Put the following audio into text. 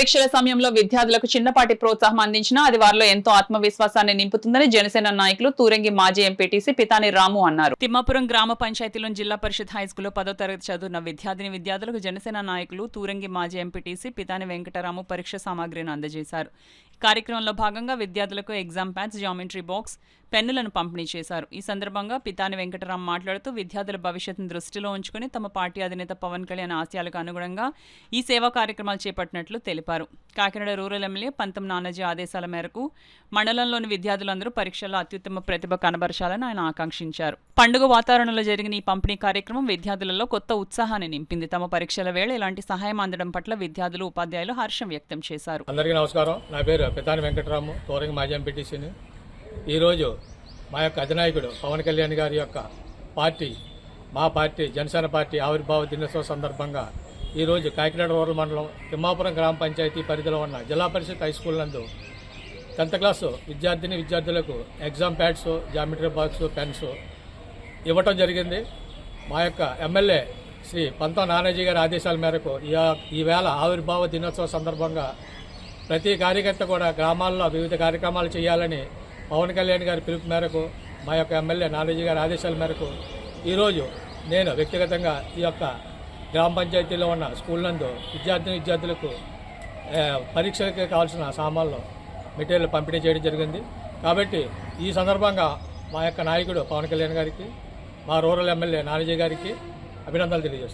పరీక్షల సమయంలో విద్యార్థులకు చిన్నపాటి ప్రోత్సాహం అందించినా అది వారిలో ఎంతో ఆత్మవిశ్వాసాన్ని నింపుతుందని జనసేన నాయకులు తూరంగి మాజీ ఎంపీటీసీ పితాని రాము అన్నారు. తిమ్మాపురం గ్రామ పంచాయతీలోని జిల్లా పరిషత్ హైస్కూల్లో 10వ తరగతి చదువుతున్న విద్యార్థులకు జనసేన నాయకులు తూరంగి మాజీ ఎంపీటీసీ పితాని వెంకటరాము పరీక్ష సామాగ్రిని అందజేశారు. కార్యక్రమంలో భాగంగా విద్యార్థులకు ఎగ్జామ్ ప్యాడ్స్, జామెట్రీ బాక్స్, పెన్నులను పంపిణీ చేశారు. ఈ సందర్భంగా పితాని వెంకటరాం మాట్లాడుతూ విద్యార్థుల భవిష్యత్తును దృష్టిలో ఉంచుకుని తమ పార్టీ అధినేత పవన్ కళ్యాణ్ ఆశయాలకు అనుగుణంగా ఈ సేవా కార్యక్రమాలు చేపట్టినట్లు తెలిపారు. కాకినాడ రూరల్ ఎమ్మెల్యే పంతం నానాజీ ఆదేశాల మేరకు మండలంలోని విద్యార్థులందరూ పరీక్షల్లో అత్యుత్తమ ప్రతిభ కనబరచాలని ఆయన ఆకాంక్షించారు. పండుగ వాతావరణంలో జరిగిన ఈ పంపిణీ కార్యక్రమం విద్యార్థులలో కొత్త ఉత్సాహాన్ని నింపింది. తమ పరీక్షల వేళ ఇలాంటి సహాయం అందడం పట్ల విద్యార్థులు, ఉపాధ్యాయులు హర్షం వ్యక్తం చేశారు. అందరికీ నమస్కారం. నా పేరు పితాని వెంకటరాము, తూరంగి మాజీ ఎంపీటీసీని. ఈరోజు మా యొక్క అధినాయకుడు పవన్ కళ్యాణ్ గారి యొక్క పార్టీ, మా పార్టీ జనసేన పార్టీ ఆవిర్భావ దినోత్సవ సందర్భంగా ఈరోజు కాకినాడ రూరల్ మండలం తిమ్మాపురం గ్రామ పంచాయతీ పరిధిలో ఉన్న జిల్లా పరిషత్ హై స్కూల్ నందు 10th క్లాసు విద్యార్థులకు exam pads, geometry box, pens ఇవ్వటం జరిగింది. మా యొక్క ఎమ్మెల్యే శ్రీ పంతం నానాజీ గారి ఆదేశాల మేరకు ఈవేళ ఆవిర్భావ దినోత్సవ సందర్భంగా ప్రతి కార్యకర్త కూడా గ్రామాల్లో వివిధ కార్యక్రమాలు చేయాలని పవన్ కళ్యాణ్ గారి పిలుపు మేరకు, మా యొక్క ఎమ్మెల్యే నానాజీ గారి ఆదేశాల మేరకు ఈరోజు నేను వ్యక్తిగతంగా ఈ యొక్క గ్రామ పంచాయతీలో ఉన్న స్కూల్ నందు విద్యార్థులకు పరీక్షలకి కావాల్సిన సామాన్లు, మెటీరియల్ పంపిణీ చేయడం జరిగింది. కాబట్టి ఈ సందర్భంగా మా యొక్క నాయకుడు పవన్ కళ్యాణ్ గారికి, మా రూరల్ ఎమ్మెల్యే నానాజీ గారికి అభినందనలు తెలియజేస్తున్నాను.